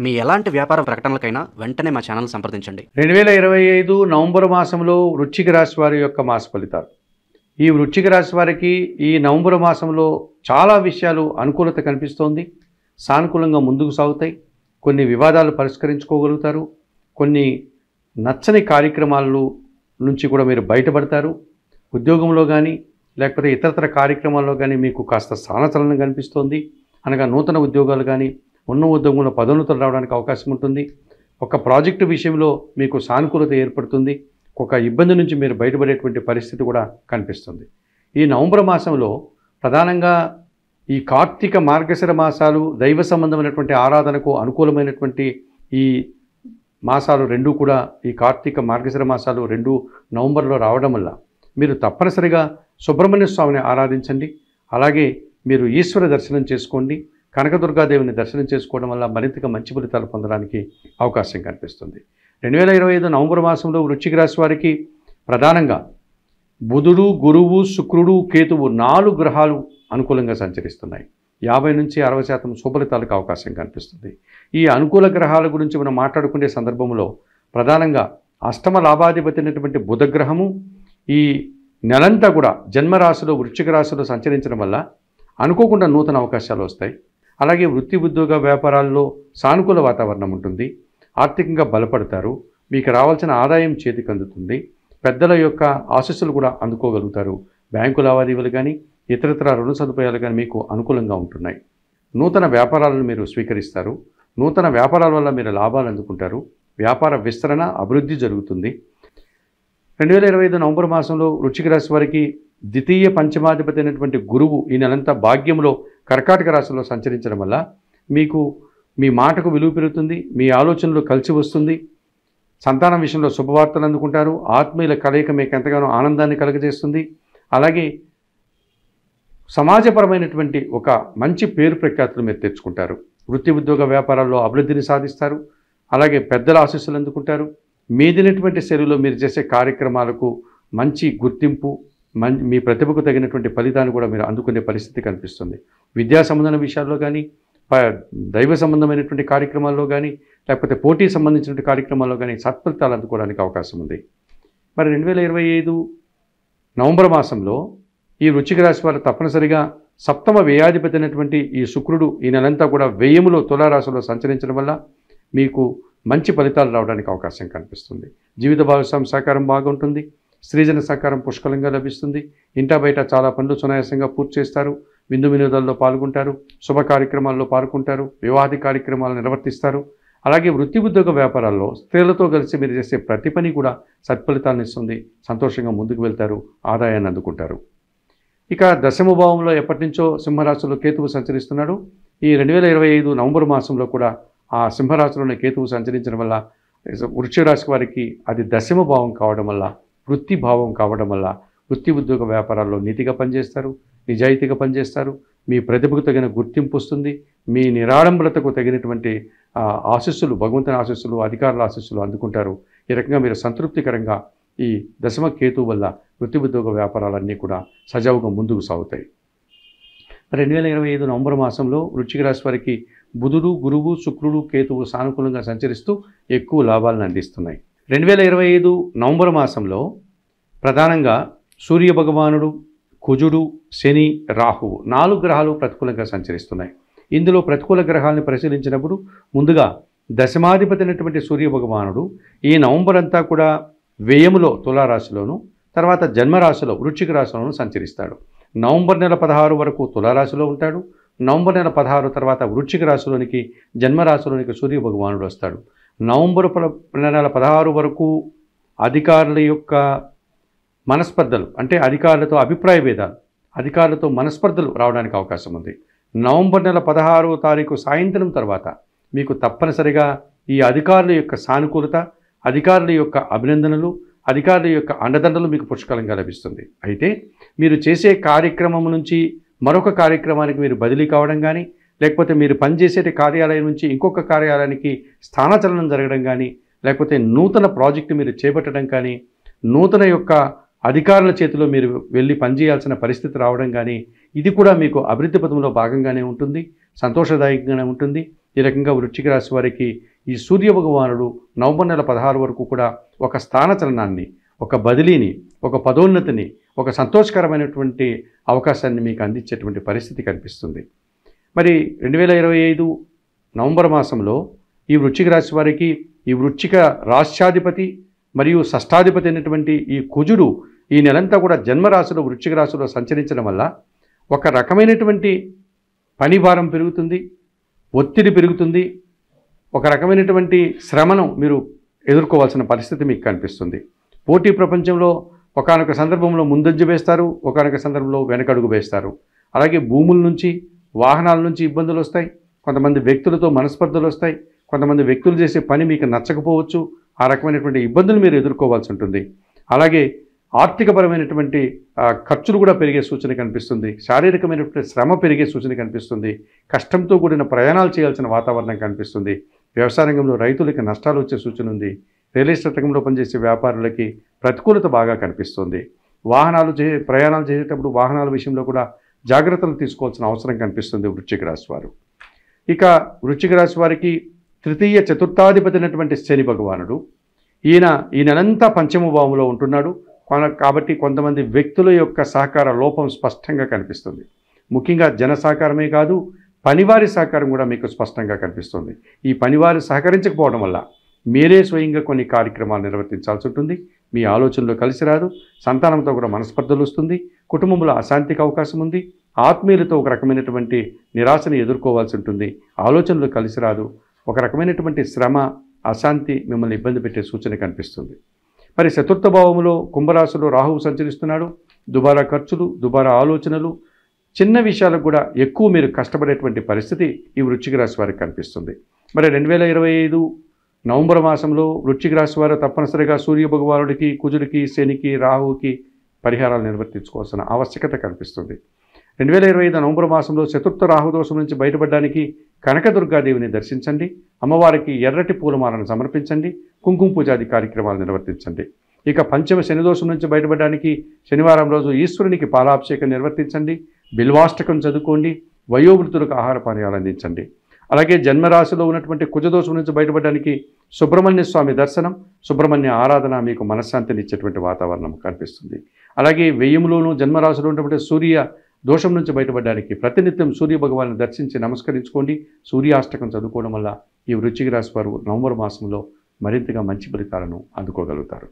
మీ ఎలాంటి వ్యాపార ప్రకటనలకైనా వెంటనే మా ఛానల్ సంప్రదించండి. 2025 నవంబర్ మాసంలో వృశ్చిక రాశి వారి యొక్క మాస ఫలితాలు. ఈ వృశ్చిక రాశి వారికి ఈ నవంబర్ మాసంలో చాలా విషయాలు అనుకూలత కనిపిస్తోంది. సానుకూలంగా ముందుకు సాగుతాయి. కొన్ని వివాదాలు పరిష్కరించుకోగలుగుతారు. కొన్ని నచ్చని కార్యక్రమాల నుంచి కూడా మీరు బయటపడతారు. ఉద్యోగంలో కానీ లేకపోతే ఇతరతర కార్యక్రమాల్లో కానీ మీకు కాస్త స్థానచలనం కనిపిస్తోంది. అనగా నూతన ఉద్యోగాలు కానీ ఉన్న ఉద్యోగంలో పదోన్నతులు రావడానికి అవకాశం ఉంటుంది. ఒక ప్రాజెక్టు విషయంలో మీకు సానుకూలత ఏర్పడుతుంది. ఒక ఇబ్బంది నుంచి మీరు బయటపడేటువంటి పరిస్థితి కూడా కనిపిస్తుంది. ఈ నవంబర్ మాసంలో ప్రధానంగా ఈ కార్తీక మార్గశిర మాసాలు దైవ సంబంధమైనటువంటి ఆరాధనకు అనుకూలమైనటువంటి ఈ మాసాలు రెండూ కూడా, ఈ కార్తీక మార్గశిర మాసాలు రెండు నవంబర్లో రావడం వల్ల మీరు తప్పనిసరిగా సుబ్రహ్మణ్య స్వామిని ఆరాధించండి. అలాగే మీరు ఈశ్వర దర్శనం చేసుకోండి. కనకదుర్గాదేవిని దర్శనం చేసుకోవడం వల్ల మరింతగా మంచి ఫలితాలు పొందడానికి అవకాశం కనిపిస్తుంది. 2025 నవంబర్ మాసంలో వృశ్చిక రాశి వారికి ప్రధానంగా బుధుడు, గురువు, శుక్రుడు, కేతువు 4 గ్రహాలు అనుకూలంగా సంచరిస్తున్నాయి. 50 నుంచి 60% శుభఫలితాలకు అవకాశం కనిపిస్తుంది. ఈ అనుకూల గ్రహాల గురించి మనం మాట్లాడుకునే సందర్భంలో ప్రధానంగా అష్టమ లాభాధిపతి అయినటువంటి బుధగ్రహము ఈ నెలంతా కూడా జన్మరాశిలో వృశ్చిక రాశిలో సంచరించడం వల్ల అనుకోకుండా నూతన అవకాశాలు వస్తాయి. అలాగే వృత్తి, ఉద్యోగ, వ్యాపారాల్లో సానుకూల వాతావరణం ఉంటుంది. ఆర్థికంగా బలపడతారు. మీకు రావాల్సిన ఆదాయం చేతికి అందుతుంది. పెద్దల యొక్క ఆశీస్సులు కూడా అందుకోగలుగుతారు. బ్యాంకు లావాదేవీలు కానీ ఇతరతర రుణ సదుపాయాలు కానీ మీకు అనుకూలంగా ఉంటున్నాయి. నూతన వ్యాపారాలను మీరు స్వీకరిస్తారు. నూతన వ్యాపారాల వల్ల మీరు లాభాలు అందుకుంటారు. వ్యాపార విస్తరణ, అభివృద్ధి జరుగుతుంది. 2025 నవంబర్ మాసంలో వృశ్చిక రాశి వారికి ద్వితీయ పంచమాధిపతి అయినటువంటి గురువు ఈ నెలంతా భాగ్యంలో కర్కాటక రాశిలో సంచరించడం వల్ల మీకు మీ మాటకు విలువ పెరుగుతుంది. మీ ఆలోచనలు కలిసి వస్తుంది. సంతానం విషయంలో శుభవార్తలు అందుకుంటారు. ఆత్మీయుల కలయిక మీకు ఎంతగానో ఆనందాన్ని కలుగజేస్తుంది. అలాగే సమాజపరమైనటువంటి ఒక మంచి పేరు ప్రఖ్యాతులు మీరు తెచ్చుకుంటారు. వృత్తి, ఉద్యోగ, వ్యాపారాల్లో అభివృద్ధిని సాధిస్తారు. అలాగే పెద్దల ఆశీస్సులు అందుకుంటారు. మీదినటువంటి శైలిలో మీరు చేసే కార్యక్రమాలకు మంచి గుర్తింపు, మీ ప్రతిభకు తగినటువంటి ఫలితాన్ని కూడా మీరు అందుకునే పరిస్థితి కనిపిస్తుంది. విద్యా సంబంధమైన విషయాల్లో కానీ, దైవ సంబంధమైనటువంటి కార్యక్రమాల్లో కానీ, లేకపోతే పోటీ సంబంధించినటువంటి కార్యక్రమాల్లో కానీ సత్ఫలితాలు అందుకోవడానికి అవకాశం ఉంది. మరి 2025 నవంబర్ మాసంలో ఈ వృశ్చిక రాశి వారు తప్పనిసరిగా సప్తమ వ్యయాధిపతి అయినటువంటి ఈ శుక్రుడు ఈ నెలంతా కూడా వ్యయములో తులారాశిలో సంచరించడం వల్ల మీకు మంచి ఫలితాలు రావడానికి అవకాశం కనిపిస్తుంది. జీవిత భాగస్వామి సహకారం బాగుంటుంది. స్త్రీజన సహకారం పుష్కలంగా లభిస్తుంది. ఇంటా బయట చాలా పనులు సునాయాసంగా పూర్తి చేస్తారు. విందు వినోదాల్లో పాల్గొంటారు. శుభ కార్యక్రమాల్లో పాల్గొంటారు. వివాహాది కార్యక్రమాలు నిర్వర్తిస్తారు. అలాగే వృత్తి, ఉద్యోగ, వ్యాపారాల్లో స్త్రీలతో కలిసి మీరు చేసే ప్రతి పని కూడా సత్ఫలితాలను ఇస్తుంది. సంతోషంగా ముందుకు వెళ్తారు. ఆదాయాన్ని అందుకుంటారు. ఇక దశమ భావంలో ఎప్పటి నుంచో సింహరాశిలో కేతువు సంచరిస్తున్నాడు. ఈ 2025 నవంబర్ మాసంలో కూడా ఆ సింహరాశిలోని కేతువు సంచరించడం వల్ల వృశ్చిక రాశి వారికి అది దశమ భావం కావడం వల్ల, వృత్తి భావం కావడం వల్ల వృత్తి, ఉద్యోగ, వ్యాపారాల్లో నీతిగా పనిచేస్తారు. నిజాయితీగా పనిచేస్తారు. మీ ప్రతిభకు తగిన గుర్తింపు వస్తుంది. మీ నిరాడంబరతకు తగినటువంటి ఆశీస్సులు, భగవంతుని ఆశీస్సులు, అధికారుల ఆశీస్సులు అందుకుంటారు. ఈ రకంగా మీరు సంతృప్తికరంగా ఈ దశమ కేతు వల్ల వృత్తి, ఉద్యోగ, వ్యాపారాలన్నీ కూడా సజావుగా ముందుకు సాగుతాయి. 2025 నవంబర్ మాసంలో వృశ్చిక రాశి వారికి బుధుడు, గురువు, శుక్రుడు, కేతువు సానుకూలంగా సంచరిస్తూ ఎక్కువ లాభాలను అందిస్తున్నాయి. 2025 నవంబర్ మాసంలో ప్రధానంగా సూర్య భగవానుడు, కుజుడు, శని, రాహువు 4 గ్రహాలు ప్రతికూలంగా సంచరిస్తున్నాయి. ఇందులో ప్రతికూల గ్రహాలను పరిశీలించినప్పుడు ముందుగా దశమాధిపతి అయినటువంటి సూర్య భగవానుడు ఈ నవంబర్ అంతా కూడా వ్యయములో తులారాశిలోను, తర్వాత జన్మరాశిలో వృశ్చిక రాశిలోను సంచరిస్తాడు. నవంబర్ నెల 16 వరకు తులారాశిలో ఉంటాడు. నవంబర్ నెల 16 తర్వాత వృశ్చిక రాశిలోనికి, జన్మరాశిలోనికి సూర్య భగవానుడు వస్తాడు. నవంబర్ నెల 16 వరకు అధికారుల యొక్క మనస్పర్ధలు, అంటే అధికారులతో అభిప్రాయ భేదాలు, అధికారులతో మనస్పర్ధలు రావడానికి అవకాశం ఉంది. నవంబర్ నెల 16వ తారీఖు సాయంత్రం తర్వాత మీకు తప్పనిసరిగా ఈ అధికారుల యొక్క సానుకూలత, అధికారుల యొక్క అభినందనలు, అధికారుల యొక్క అండదండలు మీకు పుష్కలంగా లభిస్తుంది. అయితే మీరు చేసే కార్యక్రమం నుంచి మరొక కార్యక్రమానికి మీరు బదిలీ కావడం కానీ, లేకపోతే మీరు పనిచేసే కార్యాలయం నుంచి ఇంకొక కార్యాలయానికి స్థానచలనం జరగడం కానీ, లేకపోతే నూతన ప్రాజెక్టు మీరు చేపట్టడం కానీ, నూతన యొక్క అధికారుల చేతిలో మీరు వెళ్ళి పనిచేయాల్సిన పరిస్థితి రావడం కానీ, ఇది కూడా మీకు అభివృద్ధి పథంలో భాగంగానే ఉంటుంది. సంతోషదాయకంగానే ఉంటుంది. ఈ రకంగా వృశ్చిక రాశి వారికి ఈ సూర్య భగవానుడు నవంబర్ నెల 16 వరకు కూడా ఒక స్థానచలనాన్ని, ఒక బదిలీని, ఒక పదోన్నతిని, ఒక సంతోషకరమైనటువంటి అవకాశాన్ని మీకు అందించేటువంటి పరిస్థితి కనిపిస్తుంది. మరి 2025 నవంబర్ మాసంలో ఈ వృశ్చిక రాశి వారికి ఈ వృశ్చిక రాశ్యాధిపతి మరియు షష్టాధిపతి అయినటువంటి ఈ కుజుడు ఈ నెలంతా కూడా జన్మరాశిలో వృశ్చిక రాశిలో సంచరించడం వల్ల ఒక రకమైనటువంటి పని భారం పెరుగుతుంది, ఒత్తిడి పెరుగుతుంది, ఒక రకమైనటువంటి శ్రమను మీరు ఎదుర్కోవాల్సిన పరిస్థితి మీకు కనిపిస్తుంది. పోటీ ప్రపంచంలో ఒకానొక సందర్భంలో ముందంజ వేస్తారు, ఒకానొక సందర్భంలో వెనకడుగు వేస్తారు. అలాగే భూముల నుంచి, వాహనాల నుంచి ఇబ్బందులు వస్తాయి, కొంతమంది వ్యక్తులతో మనస్పర్ధలు వస్తాయి, కొంతమంది వ్యక్తులు చేసే పని మీకు నచ్చకపోవచ్చు. ఆ రకమైనటువంటి ఇబ్బందులు మీరు ఎదుర్కోవాల్సి ఉంటుంది. అలాగే ఆర్థికపరమైనటువంటి ఖర్చులు కూడా పెరిగే సూచన కనిపిస్తుంది. శారీరకమైనటువంటి శ్రమ పెరిగే సూచన కనిపిస్తుంది. కష్టంతో కూడిన ప్రయాణాలు చేయాల్సిన వాతావరణం కనిపిస్తుంది. వ్యవసాయ రంగంలో రైతులకి నష్టాలు వచ్చే సూచన ఉంది. రియల్ ఎస్టేట్ రంగంలో పనిచేసే వ్యాపారులకి ప్రతికూలత బాగా కనిపిస్తుంది. ప్రయాణాలు చేసేటప్పుడు వాహనాల విషయంలో కూడా జాగ్రత్తలు తీసుకోవాల్సిన అవసరం కనిపిస్తుంది వృశ్చిక రాశి వారు. ఇక వృశ్చిక రాశి వారికి తృతీయ చతుర్థాధిపతి అయినటువంటి శని భగవానుడు ఈయన ఈ నెలంతా పంచమ భావంలో ఉంటున్నాడు. కాబట్టి కొంతమంది వ్యక్తుల యొక్క సహకార లోపం స్పష్టంగా కనిపిస్తుంది. ముఖ్యంగా జన సహకారమే కాదు, పనివారి సహకారం కూడా మీకు స్పష్టంగా కనిపిస్తుంది. ఈ పనివారు సహకరించకపోవడం వల్ల మీరే స్వయంగా కొన్ని కార్యక్రమాలు నిర్వర్తించాల్సి ఉంటుంది. మీ ఆలోచనలో కలిసి రాదు, సంతానంతో కూడా మనస్పర్ధలు వస్తుంది, కుటుంబంలో అశాంతికి అవకాశం ఉంది, ఆత్మీయులతో ఒక రకమైనటువంటి నిరాశని ఎదుర్కోవాల్సి ఉంటుంది, ఆలోచనలు కలిసి రాదు, ఒక రకమైనటువంటి శ్రమ, అశాంతి మిమ్మల్ని ఇబ్బంది పెట్టే సూచన కనిపిస్తుంది. మరి చతుర్థ భావంలో కుంభరాశిలో రాహువు సంచరిస్తున్నాడు. దుబారా ఖర్చులు, దుబారా ఆలోచనలు, చిన్న విషయాలకు కూడా ఎక్కువ మీరు కష్టపడేటువంటి పరిస్థితి ఈ వృశ్చిక రాశి వారికి కనిపిస్తుంది. మరి 2025 నవంబర్ మాసంలో వృశ్చిక రాశి వారు తప్పనిసరిగా సూర్య భగవానుడికి, కుజుడికి, శనికి, రాహువుకి పరిహారాలు నిర్వర్తించుకోవాల్సిన ఆవశ్యకత కనిపిస్తుంది. 2025 నవంబర్ మాసంలో చతుర్థ రాహుదోషం నుంచి బయటపడడానికి కనకదుర్గాదేవిని దర్శించండి, అమ్మవారికి ఎర్రటి పూలమాలను సమర్పించండి, కుంకుమ పూజాది కార్యక్రమాలు నిర్వర్తించండి. ఇక పంచమ శనిదోషం నుంచి బయటపడడానికి శనివారం రోజు ఈశ్వరునికి పాలాభిషేకం నిర్వర్తించండి, బిల్వాష్టకం చదువుకోండి, వయోవృద్ధులకు ఆహార పానీయాలు అందించండి. అలాగే జన్మరాశిలో ఉన్నటువంటి కుజదోషం నుంచి బయటపడడానికి సుబ్రహ్మణ్య స్వామి దర్శనం, సుబ్రహ్మణ్య ఆరాధన మీకు మనశ్శాంతిని ఇచ్చేటువంటి వాతావరణం కనిపిస్తుంది. అలాగే వ్యయంలోనూ జన్మరాశిలో ఉన్నటువంటి సూర్య దోషం నుంచి బయటపడడానికి ప్రతినిత్యం సూర్య భగవాన్ని దర్శించి నమస్కరించుకోండి, సూర్యాష్టకం చదువుకోవడం వల్ల ఈ వృశ్చిక రాశి వారు నవంబర్ మాసంలో మరింతగా మంచి ఫలితాలను అందుకోగలుగుతారు.